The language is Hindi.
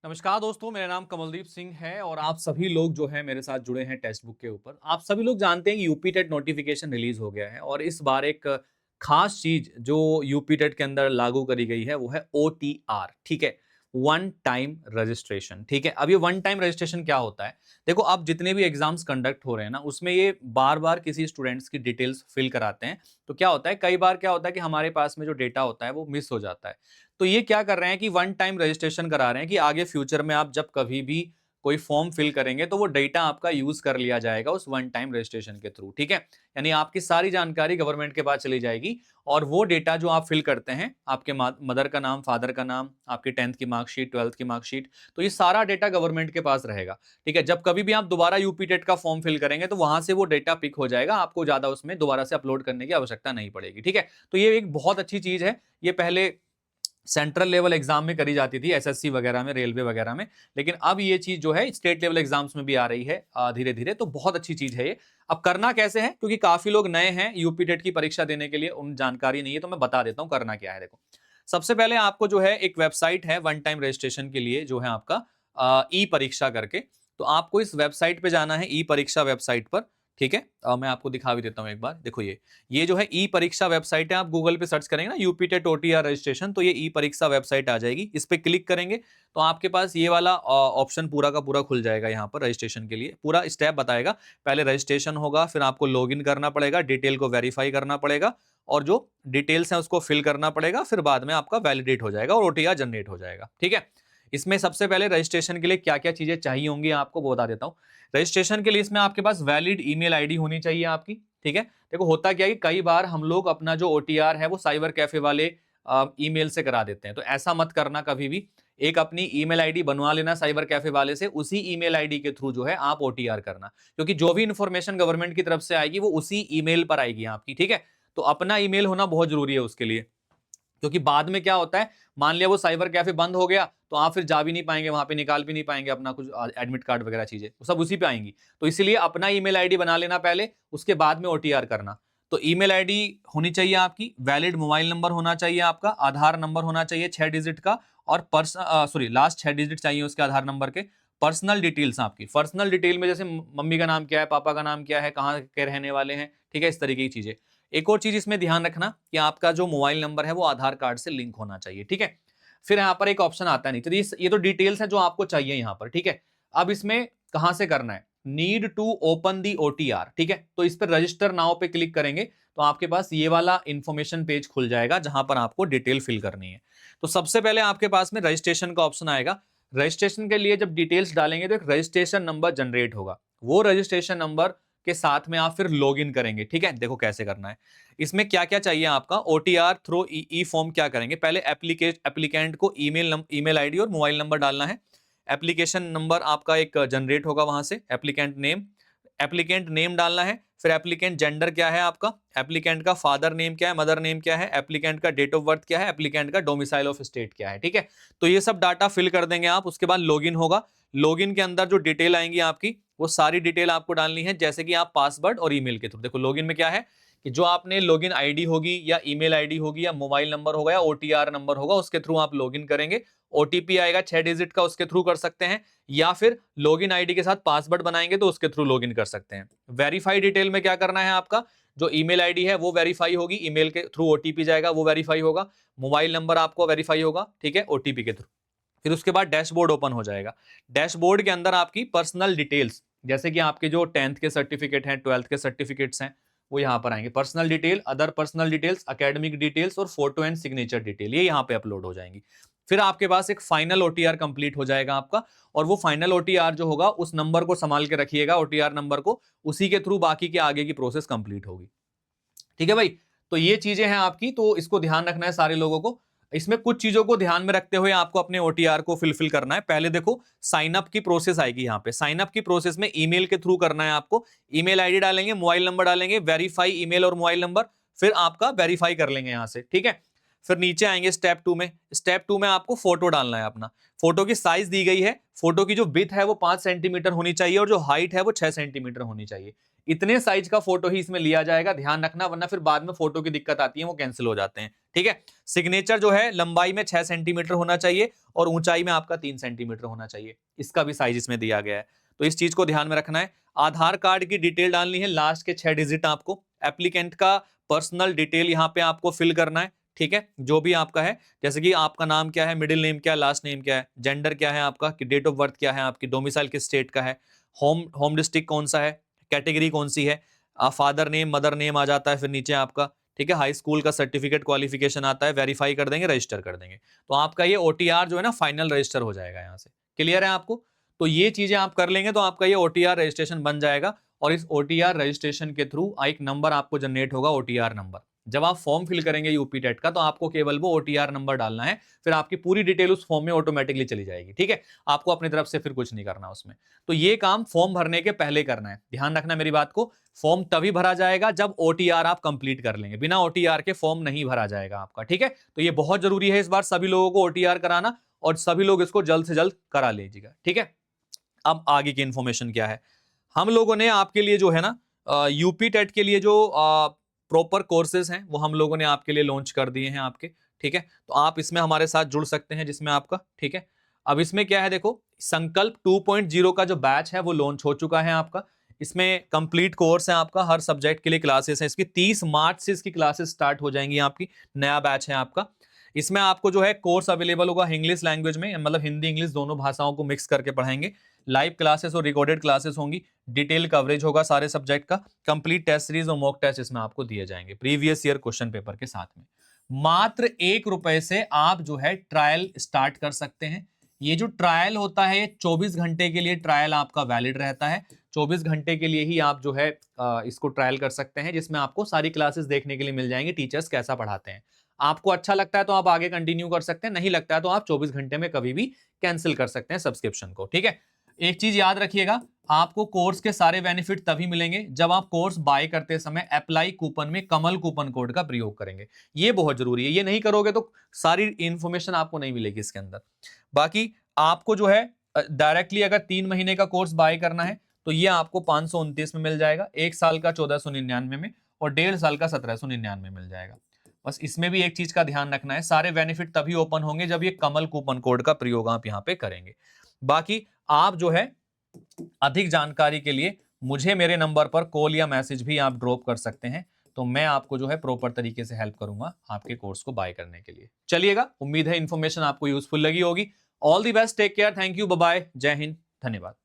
नमस्कार दोस्तों, मेरा नाम कमलदीप सिंह है और आप सभी लोग जो है मेरे साथ जुड़े हैं टेक्स्ट बुक के ऊपर। आप सभी लोग जानते हैं कि यूपी टेट नोटिफिकेशन रिलीज हो गया है और इस बार एक खास चीज जो यूपी टेट के अंदर लागू करी गई है वो है ओटीआर। ठीक है, वन टाइम रजिस्ट्रेशन। ठीक है, अब ये वन टाइम रजिस्ट्रेशन क्या होता है? देखो, अब जितने भी एग्जाम्स कंडक्ट हो रहे हैं ना, उसमें ये बार बार किसी स्टूडेंट्स की डिटेल्स फिल कराते हैं। तो क्या होता है, कई बार क्या होता है कि हमारे पास में जो डेटा होता है वो मिस हो जाता है। तो ये क्या कर रहे हैं कि वन टाइम रजिस्ट्रेशन करा रहे हैं कि आगे फ्यूचर में आप जब कभी भी कोई फॉर्म फिल करेंगे तो वो डेटा आपका यूज कर लिया जाएगा उस वन टाइम रजिस्ट्रेशन के थ्रू। ठीक है, यानी आपकी सारी जानकारी गवर्नमेंट के पास चली जाएगी और वो डेटा जो आप फिल करते हैं, आपके मदर का नाम, फादर का नाम, आपकी 10th की मार्कशीट, 12th की मार्कशीट, तो ये सारा डेटा गवर्नमेंट के पास रहेगा। ठीक है, जब कभी भी आप दोबारा यूपी टेट का फॉर्म फिल करेंगे तो वहां से वो डेटा पिक हो जाएगा, आपको ज्यादा उसमें दोबारा से अपलोड करने की आवश्यकता नहीं पड़ेगी। ठीक है, तो ये एक बहुत अच्छी चीज है। ये पहले सेंट्रल लेवल एग्जाम में करी जाती थी, एसएससी वगैरह में, रेलवे वगैरह में, लेकिन अब ये चीज जो है स्टेट लेवल एग्जाम्स में भी आ रही है धीरे धीरे। तो बहुत अच्छी चीज है ये। अब करना कैसे है, क्योंकि काफी लोग नए हैं यूपी टेट की परीक्षा देने के लिए, उन जानकारी नहीं है, तो मैं बता देता हूं करना क्या है। देखो, सबसे पहले आपको जो है एक वेबसाइट है वन टाइम रजिस्ट्रेशन के लिए, जो है आपका ई परीक्षा करके। तो आपको इस वेबसाइट पे जाना है, ई परीक्षा वेबसाइट पर। ठीक है, मैं आपको दिखा भी देता हूं एक बार। देखो, ये जो है ई परीक्षा वेबसाइट है, आप गूगल पे सर्च करेंगे ना यूपी टेट ओटीआर रजिस्ट्रेशन, तो ये ई परीक्षा वेबसाइट आ जाएगी। इस पे क्लिक करेंगे तो आपके पास ये वाला ऑप्शन पूरा का पूरा खुल जाएगा। यहाँ पर रजिस्ट्रेशन के लिए पूरा स्टेप बताएगा। पहले रजिस्ट्रेशन होगा, फिर आपको लॉगिन करना पड़ेगा, डिटेल को वेरीफाई करना पड़ेगा और जो डिटेल्स हैं उसको फिल करना पड़ेगा, फिर बाद में आपका वैलिडेट हो जाएगा और ओटीआर जनरेट हो जाएगा। ठीक है, इसमें सबसे पहले रजिस्ट्रेशन के लिए क्या क्या चीजें चाहिए होंगी आपको वो बता देता हूँ। रजिस्ट्रेशन के लिए इसमें आपके पास वैलिड ईमेल आईडी होनी चाहिए आपकी। ठीक है, देखो होता क्या है कि कई बार हम लोग अपना जो ओटीआर है वो साइबर कैफे वाले ईमेल से करा देते हैं, तो ऐसा मत करना कभी भी। एक अपनी ईमेल आईडी बनवा लेना साइबर कैफे वाले से, उसी ईमेल आईडी के थ्रू जो है आप ओटीआर करना, क्योंकि जो भी इंफॉर्मेशन गवर्नमेंट की तरफ से आएगी वो उसी ईमेल पर आएगी आपकी। ठीक है, तो अपना ईमेल होना बहुत जरूरी है उसके लिए, क्योंकि बाद में क्या होता है, मान लिया वो साइबर कैफे बंद हो गया तो आप फिर जा भी नहीं पाएंगे वहां पे, निकाल भी नहीं पाएंगे अपना कुछ एडमिट कार्ड वगैरह चीजें, वो सब उसी पे आएंगी। तो इसलिए अपना ईमेल आईडी बना लेना पहले, उसके बाद में ओटीआर करना। तो ईमेल आईडी होनी चाहिए आपकी, वैलिड मोबाइल नंबर होना चाहिए आपका, आधार नंबर होना चाहिए 6 डिजिट का, और लास्ट 6 डिजिट चाहिए उसके आधार नंबर के। पर्सनल डिटेल्स आपकी, पर्सनल डिटेल में जैसे मम्मी का नाम क्या है, पापा का नाम क्या है, कहाँ के रहने वाले हैं, ठीक है, इस तरीके की चीजें। एक और चीज इसमें ध्यान रखना कि आपका जो मोबाइल नंबर है वो आधार कार्ड से लिंक होना चाहिए। ठीक है, फिर यहाँ पर एक ऑप्शन आता है नीचे, तो ये तो डिटेल्स है जो आपको चाहिए यहाँ पर। ठीक है, अब इसमें कहां से करना है, need to open the OTR. ठीक है, तो इस पर रजिस्टर नाउ पे क्लिक करेंगे तो आपके पास ये वाला इंफॉर्मेशन पेज खुल जाएगा जहां पर आपको डिटेल फिल करनी है। तो सबसे पहले आपके पास में रजिस्ट्रेशन का ऑप्शन आएगा। रजिस्ट्रेशन के लिए जब डिटेल्स डालेंगे तो एक रजिस्ट्रेशन नंबर जनरेट होगा, वो रजिस्ट्रेशन नंबर के साथ में आप फिर लॉगिन करेंगे। ठीक है, देखो कैसे करना है। इसमें क्या क्या चाहिए आपका, ओटीआर थ्रू ई फॉर्म क्या करेंगे, पहले एप्लीकेंट को ईमेल आईडी और मोबाइल नंबर डालना है। एप्लीकेशन नंबर आपका एक जनरेट होगा वहां से, एप्लीकेंट नेम डालना है, फिर एप्लीकेंट जेंडर क्या है आपका, एप्लीकेंट का फादर नेम क्या है, मदर नेम क्या है, एप्लीकेंट का डेट ऑफ बर्थ क्या है, एप्लीकेंट का डोमिसाइल ऑफ स्टेट क्या है। ठीक है, तो ये सब डाटा फिल कर देंगे आप। उसके बाद लॉगिन होगा, लॉगिन के अंदर जो डिटेल आएंगी आपकी वो सारी डिटेल आपको डालनी है, जैसे कि आप पासवर्ड और ईमेल के थ्रू। देखो लॉगिन में क्या है कि जो आपने लॉगिन आईडी होगी या ईमेल आईडी होगी या मोबाइल नंबर होगा या ओटीआर नंबर होगा, उसके थ्रू आप लॉगिन करेंगे। ओटीपी आएगा 6 डिजिट का, उसके थ्रू कर सकते हैं, या फिर लॉगिन आईडी के साथ पासवर्ड बनाएंगे तो उसके थ्रू लॉगिन कर सकते हैं। वेरीफाई डिटेल में क्या करना है, आपका जो ईमेल आईडी है वो वेरीफाई होगी, ईमेल के थ्रू ओटीपी जाएगा वो वेरीफाई होगा, मोबाइल नंबर आपको वेरीफाई होगा, ठीक है, ओटीपी के थ्रू। फिर उसके बाद डैशबोर्ड ओपन हो जाएगा। डैशबोर्ड के अंदर आपकी पर्सनल डिटेल्स, जैसे कि आपके जो 10th के सर्टिफिकेट हैं, 12th के सर्टिफिकेट्स हैं, वो यहाँ पर आएंगे। Personal detail, other personal details, academic details और फोटो एंड सिग्नेचर डिटेल, ये यहाँ पे अपलोड हो जाएंगी। फिर आपके पास एक फाइनल ओटीआर कंप्लीट हो जाएगा आपका, और वो फाइनल ओटीआर जो होगा उस नंबर को संभाल के रखिएगा, ओटीआर नंबर को, उसी के थ्रू बाकी के आगे की प्रोसेस कंप्लीट होगी। ठीक है भाई, तो ये चीजें हैं आपकी, तो इसको ध्यान रखना है सारे लोगों को। इसमें कुछ चीजों को ध्यान में रखते हुए आपको अपने ओटीआर को फिलफिल करना है। पहले देखो साइन अप की प्रोसेस आएगी, यहाँ पे साइन अप की प्रोसेस में ईमेल के थ्रू करना है आपको। ईमेल आईडी डालेंगे, मोबाइल नंबर डालेंगे, वेरीफाई ईमेल और मोबाइल नंबर, फिर आपका वेरीफाई कर लेंगे यहाँ से। ठीक है, फिर नीचे आएंगे स्टेप 2 में। स्टेप 2 में आपको फोटो डालना है अपना। फोटो की साइज दी गई है, फोटो की जो विड्थ है वो 5 सेंटीमीटर होनी चाहिए और जो हाइट है वो 6 सेंटीमीटर होनी चाहिए। इतने साइज का फोटो ही इसमें लिया जाएगा, ध्यान रखना, वरना फिर बाद में फोटो की दिक्कत आती है, वो कैंसिल हो जाते हैं। ठीक है। सिग्नेचर जो है लंबाई में 6 सेंटीमीटर होना चाहिए और ऊंचाई में आपका 3 सेंटीमीटर होना चाहिए। इसका भी साइज इसमें दिया गया है, तो इस चीज को ध्यान में रखना है। आधार कार्ड की डिटेल डालनी है, लास्ट के 6 डिजिट आपको। एप्लीकेंट का पर्सनल डिटेल यहाँ पे आपको फिल करना है। ठीक है, जो भी आपका है, जैसे कि आपका नाम क्या है, मिडिल नेम क्या है, लास्ट नेम क्या है, जेंडर क्या है आपका, कि डेट ऑफ बर्थ क्या है आपकी, डोमिसाइल किस स्टेट का है, होम डिस्ट्रिक्ट कौन सा है, कैटेगरी कौन सी है, फादर नेम मदर नेम आ जाता है फिर नीचे आपका। ठीक है, हाई स्कूल का सर्टिफिकेट क्वालिफिकेशन आता है, वेरीफाई कर देंगे, रजिस्टर कर देंगे, तो आपका ये ओटीआर जो है ना फाइनल रजिस्टर हो जाएगा यहाँ से। क्लियर है आपको? तो ये चीजें आप कर लेंगे तो आपका ये ओटीआर रजिस्ट्रेशन बन जाएगा और इस ओटीआर रजिस्ट्रेशन के थ्रू एक नंबर आपको जनरेट होगा, ओटीआर नंबर। जब आप फॉर्म फिल करेंगे यूपी टेट का तो आपको केवल वो ओटीआर नंबर डालना है, फिर आपकी पूरी डिटेल उस फॉर्म में ऑटोमेटिकली चली जाएगी। ठीक है, आपको अपनी तरफ से फिर कुछ नहीं करना उसमें। तो ये काम फॉर्म भरने के पहले करना है, ध्यान रखना मेरी बात को। फॉर्म तभी भरा जाएगा जब ओटीआर आप कंप्लीट कर लेंगे, बिना ओटीआर के फॉर्म नहीं भरा जाएगा आपका। ठीक है, तो ये बहुत जरूरी है इस बार सभी लोगों को ओटीआर कराना और सभी लोग इसको जल्द से जल्द करा लीजिएगा। ठीक है, अब आगे की इंफॉर्मेशन क्या है, हम लोगों ने आपके लिए जो है ना यूपी टेट के लिए जो प्रॉपर कोर्सेज हैं वो हम लोगों ने आपके लिए लॉन्च कर दिए हैं आपके। ठीक है, तो आप इसमें हमारे साथ जुड़ सकते हैं जिसमें आपका, ठीक है, अब इसमें क्या है देखो, संकल्प 2.0 का जो बैच है वो लॉन्च हो चुका है आपका। इसमें कंप्लीट कोर्स है आपका, हर सब्जेक्ट के लिए क्लासेस है इसकी। 30 मार्च से इसकी क्लासेस स्टार्ट हो जाएंगी आपकी, नया बैच है आपका। इसमें आपको जो है कोर्स अवेलेबल होगा इंग्लिश लैंग्वेज में, मतलब हिंदी इंग्लिश दोनों भाषाओं को मिक्स करके पढ़ाएंगे। लाइव क्लासेस और रिकॉर्डेड क्लासेस होंगी, डिटेल कवरेज होगा सारे सब्जेक्ट का, कंप्लीट टेस्ट सीरीज और मॉक टेस्ट इसमें आपको दिए जाएंगे प्रीवियस ईयर क्वेश्चन पेपर के साथ में। मात्र 1 रुपए से आप जो है ट्रायल स्टार्ट कर सकते हैं। ये जो ट्रायल होता है ये 24 घंटे के लिए ट्रायल आपका वैलिड रहता है। 24 घंटे के लिए ही आप जो है इसको ट्रायल कर सकते हैं, जिसमें आपको सारी क्लासेस देखने के लिए मिल जाएंगी, टीचर्स कैसा पढ़ाते हैं। आपको अच्छा लगता है तो आप आगे कंटिन्यू कर सकते हैं, नहीं लगता है तो आप 24 घंटे में कभी भी कैंसिल कर सकते हैं सब्सक्रिप्शन को। ठीक है, एक चीज याद रखिएगा, आपको कोर्स के सारे बेनिफिट तभी मिलेंगे जब आप कोर्स बाय करते समय अप्लाई कूपन में कमल कूपन कोड का प्रयोग करेंगे। ये बहुत जरूरी है, ये नहीं करोगे तो सारी इंफॉर्मेशन आपको नहीं मिलेगी इसके अंदर। बाकी आपको जो है डायरेक्टली अगर 3 महीने का कोर्स बाय करना है तो ये आपको 529 में मिल जाएगा, 1 साल का 1499 में और 1.5 साल का 1799 में मिल जाएगा। बस इसमें भी एक चीज का ध्यान रखना है, सारे बेनिफिट तभी ओपन होंगे जब ये कमल कूपन कोड का प्रयोग आप यहाँ पे करेंगे। बाकी आप जो है अधिक जानकारी के लिए मुझे मेरे नंबर पर कॉल या मैसेज भी आप ड्रॉप कर सकते हैं, तो मैं आपको जो है प्रॉपर तरीके से हेल्प करूंगा आपके कोर्स को बाय करने के लिए। चलिएगा, उम्मीद है इंफॉर्मेशन आपको यूजफुल लगी होगी। All the best, take care, thank you, bye bye, जय हिंद, धन्यवाद।